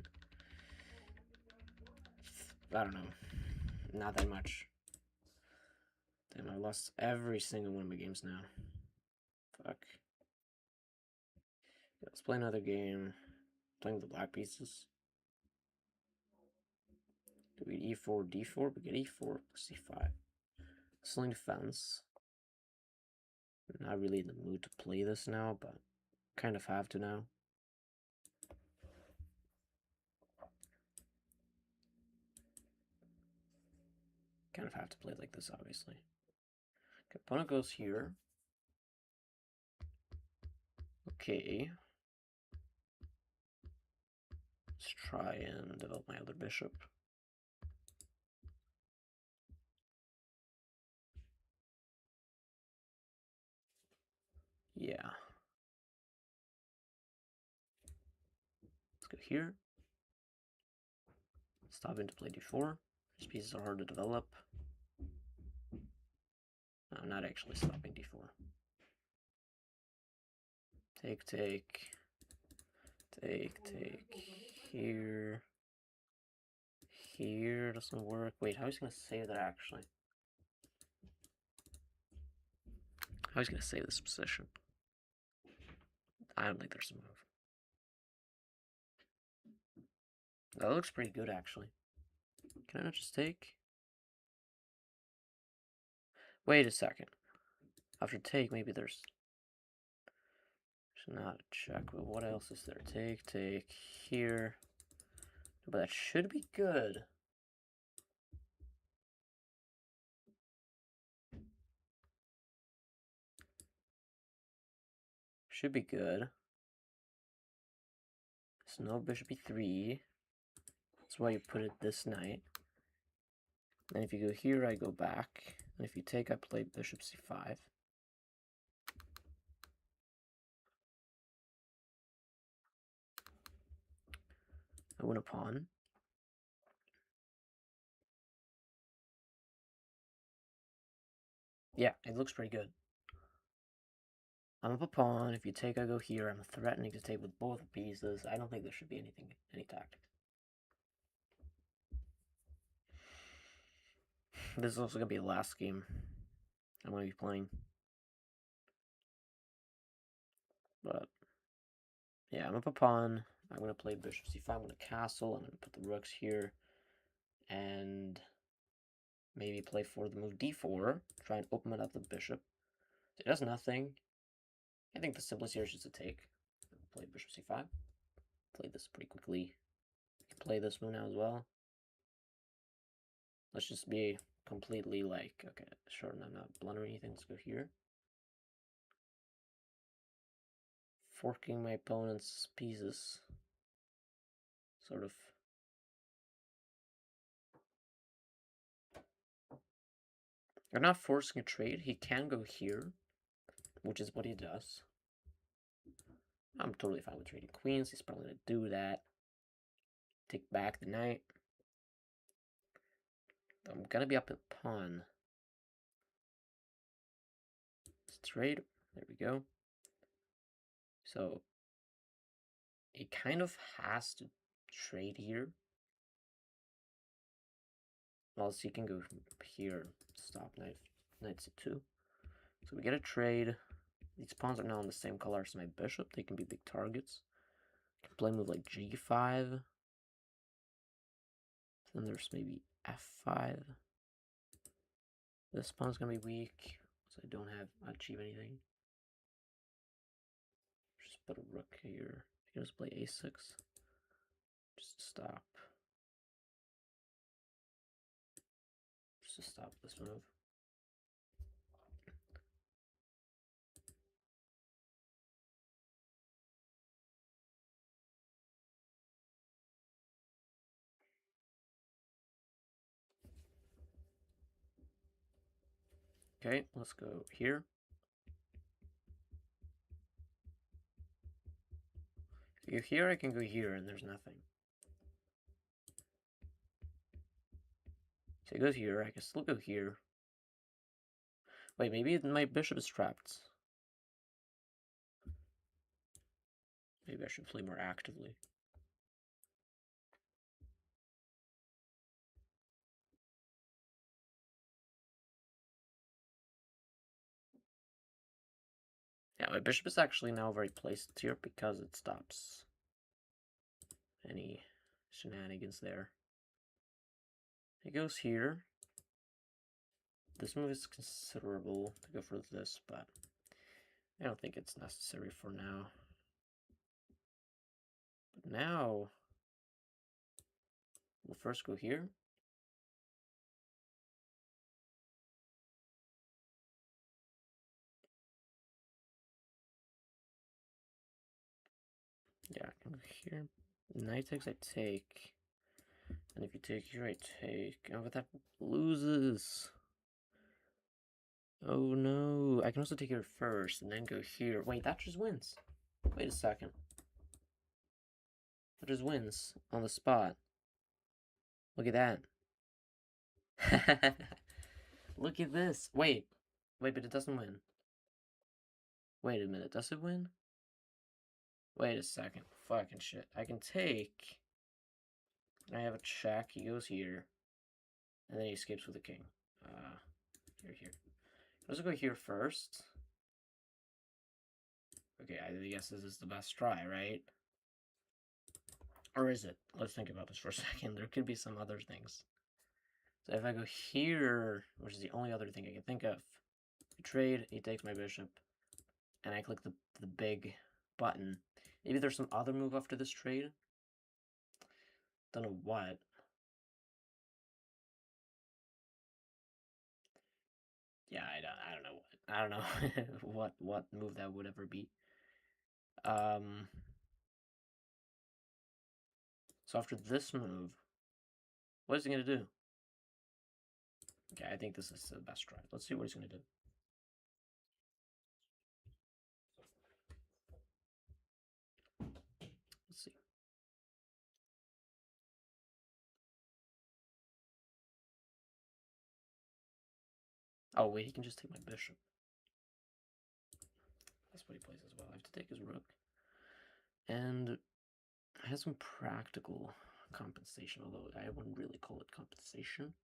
I don't know. Not that much. Damn, I lost every single one of my games now. Fuck. Yeah, let's play another game. Playing the black pieces. Do we e4, d4? We get e4, c5. Sling defense. I'm not really in the mood to play this now, but kind of have to now. Kind of have to play like this, obviously. Okay, opponent goes here. Okay. Let's try and develop my other bishop. Yeah. Let's go here. Stopping to play d4. These pieces are hard to develop. No, I'm not actually stopping d4. Take, take. Take, take. Here. Here doesn't work. Wait, how is he gonna save that actually? How is he gonna save this position? I don't think there's a move. That looks pretty good actually. Can I not just take? Wait a second. After take, maybe there's not a check, but what else is there? Take, take, here. But that should be good. Should be good. So no bishop e3. That's why you put it this knight. And if you go here, I go back. And if you take, I play bishop c5. I win a pawn. Yeah, it looks pretty good. I'm up a pawn. If you take, I go here. I'm threatening to take with both pieces. I don't think there should be any tactic. This is also going to be the last game I'm going to be playing. But, yeah, I'm up a pawn. I'm going to play bishop c5. I'm going to castle. I'm going to put the rooks here. And maybe play for the move d4. Try and open up the bishop. It does nothing. I think the simplest here is just to take. Play bishop c5. Play this pretty quickly. You can play this move now as well. Let's just be completely like, okay, sure, I'm not blundering anything. Let's go here. Forking my opponent's pieces. Sort of. You're not forcing a trade. He can go here, which is what he does. I'm totally fine with trading queens. He's probably going to do that. Take back the knight. I'm going to be up a pawn. Let's trade. There we go. So he kind of has to trade here. Else he can go here. Stop knight c2. So we get a trade. These pawns are now on the same color as my bishop. They can be big targets. I can play a move like g5. Then there's maybe f5. This pawn's gonna be weak, so I don't achieve anything. Just put a rook here. I can just play a6. Just stop. Just to stop this move. Okay, let's go here. If you go here, I can go here, and there's nothing. So he goes here. I can still go here. Wait, maybe my bishop is trapped. Maybe I should play more actively. Yeah, my bishop is actually now very placed here because it stops any shenanigans there. He goes here. This move is considerable to go for this, but I don't think it's necessary for now. But now, we'll first go here. Yeah, I can go here. Knight takes, I take. And if you take here, I take. Oh, but that loses. Oh no. I can also take here first and then go here. Wait, that just wins. Wait a second. That just wins on the spot. Look at that. Look at this. Wait, but it doesn't win. Wait a minute, does it win? Wait a second. Fucking shit. I can take. I have a check. He goes here. And then he escapes with a king. Here. Let's go here first. Okay, I guess this is the best try, right? Or is it? Let's think about this for a second. There could be some other things. So if I go here, which is the only other thing I can think of, I trade, he takes my bishop, and I click the big button. Maybe there's some other move after this trade. Don't know what. Yeah, I don't know what move that would ever be. So after this move, what is he gonna do? Okay, I think this is the best try. Let's see what he's gonna do. Let's see. Oh wait, he can just take my bishop. That's what he plays as well. I have to take his rook. And it has some practical compensation, although I wouldn't really call it compensation.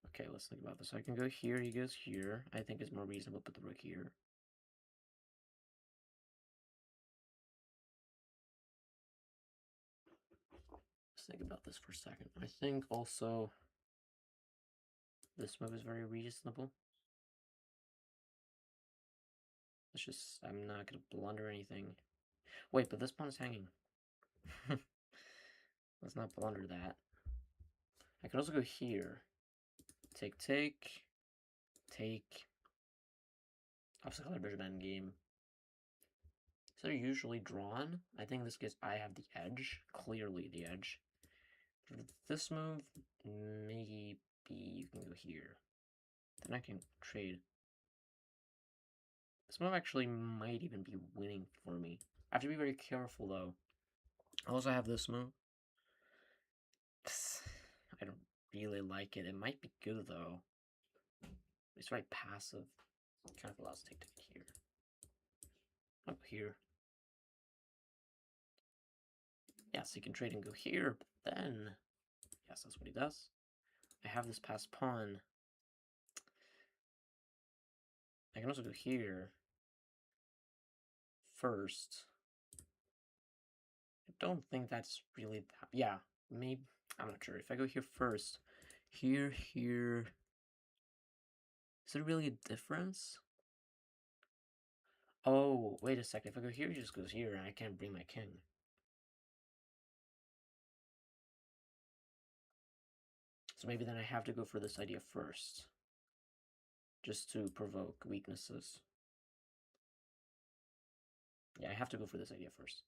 Okay, let's think about this. I can go here, he goes here. I think it's more reasonable to put the rook here. Let's think about this for a second. I think also this move is very reasonable. It's just, I'm not going to blunder anything. Wait, but this pawn is hanging. Let's not blunder that. I can also go here. Take. Obstacle bishop endgame. So they're usually drawn. I think this case I have the edge. Clearly the edge. For this move, maybe you can go here. Then I can trade. This move actually might even be winning for me. I have to be very careful though. I also have this move. I don't really like it. It might be good though. It's very passive. It kind of allows to take here. Up here. Yes, he can trade and go here, but then yes, that's what he does. I have this passed pawn. I can also go here first. I don't think that's really that. Yeah, maybe. I'm not sure. If I go here first, here. Is there really a difference? Oh, wait a second. If I go here, he just goes here, and I can't bring my king. So maybe then I have to go for this idea first. Just to provoke weaknesses. Yeah, I have to go for this idea first.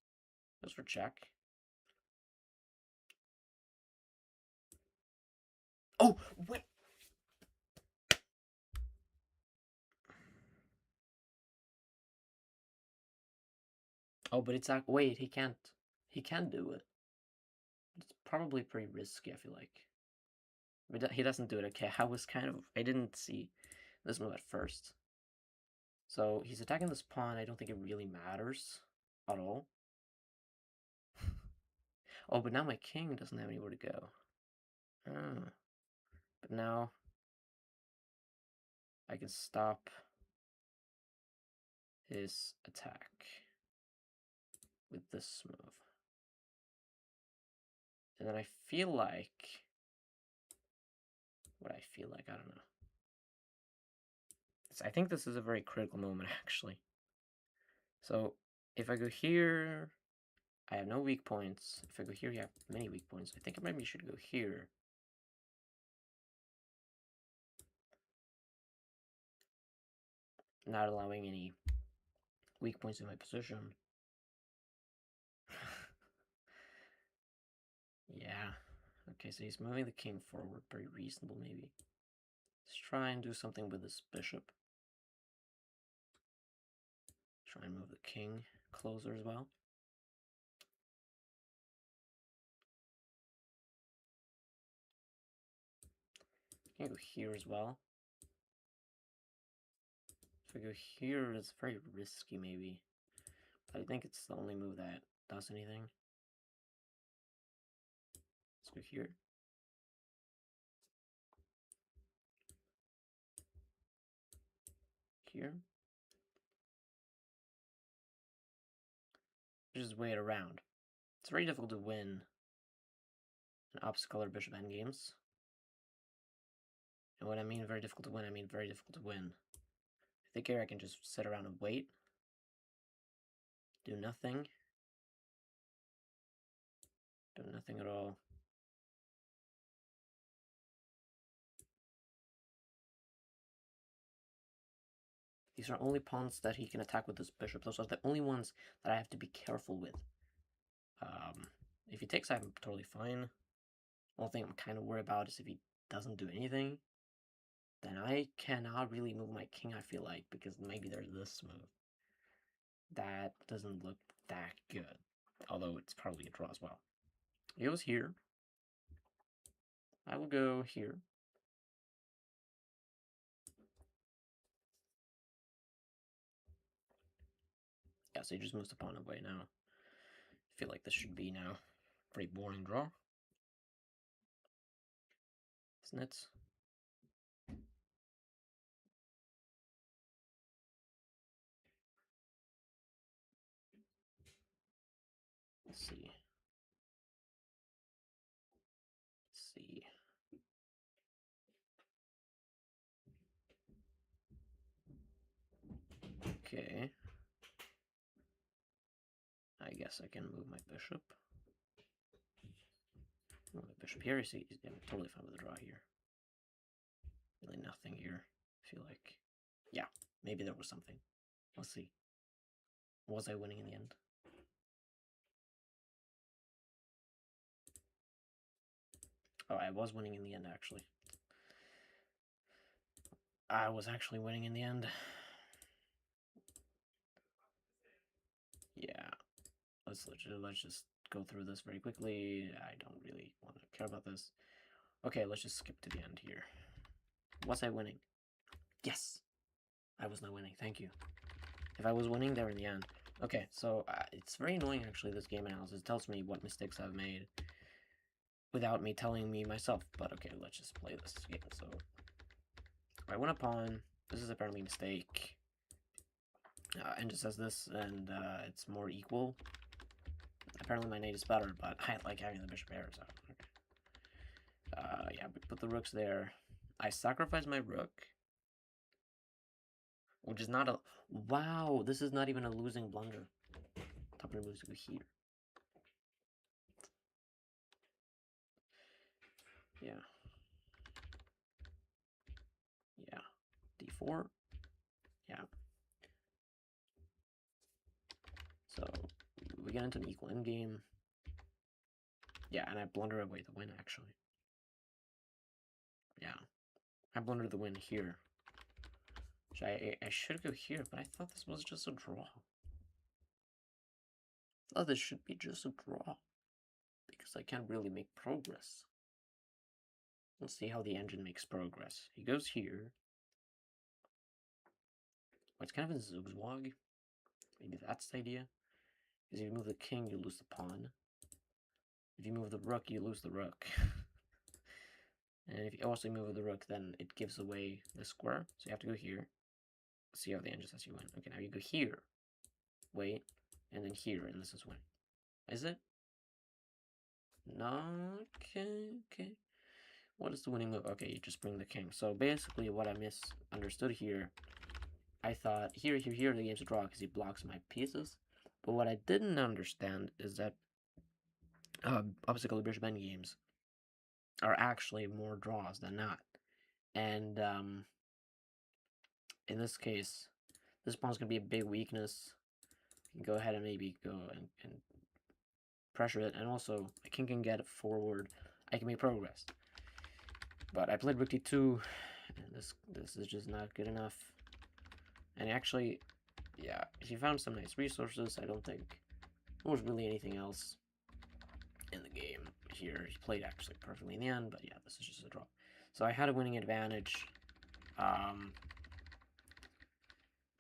Goes for check. Oh, wait! Oh, but it's like, wait, he can't. He can do it. It's probably pretty risky, I feel like. He doesn't do it. Okay, I didn't see this move at first. So he's attacking this pawn. I don't think it really matters at all. Oh, but now my king doesn't have anywhere to go. Ah. But now I can stop his attack with this move. And then I feel like... What I feel like, I don't know. I think this is a very critical moment, actually. So, if I go here, I have no weak points. If I go here, you have many weak points. I think maybe I should go here. Not allowing any weak points in my position. Yeah. Okay, so he's moving the king forward. Very reasonable, maybe. Let's try and do something with this bishop. Try and move the king closer as well. Can go here as well. If I go here, it's very risky, maybe. But I think it's the only move that does anything. Let's go here. Here. Just wait around. It's very difficult to win an obstacle or bishop endgames. And when I mean very difficult to win, I mean very difficult to win. I think here I can just sit around and wait. Do nothing. Do nothing at all. These are only pawns that he can attack with this bishop. Those are the only ones that I have to be careful with. If he takes, I'm totally fine. Only thing I'm kind of worried about is if he doesn't do anything, then I cannot really move my king, I feel like, because maybe there's this move. That doesn't look that good. Although it's probably a draw as well. He goes here. I will go here. Yeah, so he just moves the pawn away now. I feel like this should be now a pretty boring draw. Isn't it? Let's see. Let's see. Okay. I guess I can move my bishop. Move my bishop here. See, I'm totally fine with the draw here. Really nothing here, I feel like. Yeah, maybe there was something. Let's see. Was I winning in the end? Oh, I was winning in the end, actually. I was actually winning in the end. Yeah. Let's just go through this very quickly. I don't really want to care about this. Okay, let's just skip to the end here. Was I winning? Yes! I was not winning, thank you. If I was winning, they were in the end. Okay, so it's very annoying, actually, this game analysis. It tells me what mistakes I've made without me telling me myself. But okay, let's just play this game. So, I won a pawn. This is apparently a mistake. And just says this, and it's more equal. Apparently my knight is better, but I like having the bishop here, so okay. Yeah, we put the rooks there. I sacrifice my rook, which is not a... Wow, this is not even a losing blunder. Top of the moves to go here. Yeah. Yeah. D4. Yeah. So, we get into an equal endgame. Yeah, and I blunder away the win, actually. Yeah. I blundered the win here. Which I should go here, but I thought this was just a draw. I thought this should be just a draw. Because I can't really make progress. Let's see how the engine makes progress. He goes here. Oh, it's kind of a zigzag. Maybe that's the idea. Because if you move the king, you lose the pawn. If you move the rook, you lose the rook. And if you also move the rook, then it gives away the square. So you have to go here. See how the engine says you win. Okay, now you go here. Wait. And then here, and this is win. Is it? No. Okay. What is the winning move? Okay, you just bring the king. So basically, what I misunderstood here, I thought here, the game's a draw because he blocks my pieces. But what I didn't understand is that obstacle bishop end games are actually more draws than not. And in this case, this pawn's gonna be a big weakness. You can go ahead and maybe go and pressure it, and also a king can get forward. I can make progress. But I played rook d2, and this is just not good enough. And actually, yeah, he found some nice resources. I don't think there was really anything else in the game here. He played actually perfectly in the end, but yeah, this is just a draw. So I had a winning advantage.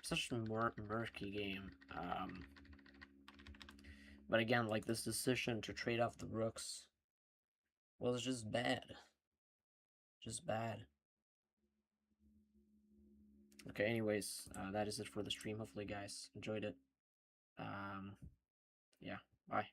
Such a murky game. But again, like, this decision to trade off the rooks was just bad. Just bad. Okay, anyways, that is it for the stream. Hopefully, guys enjoyed it. Yeah, bye.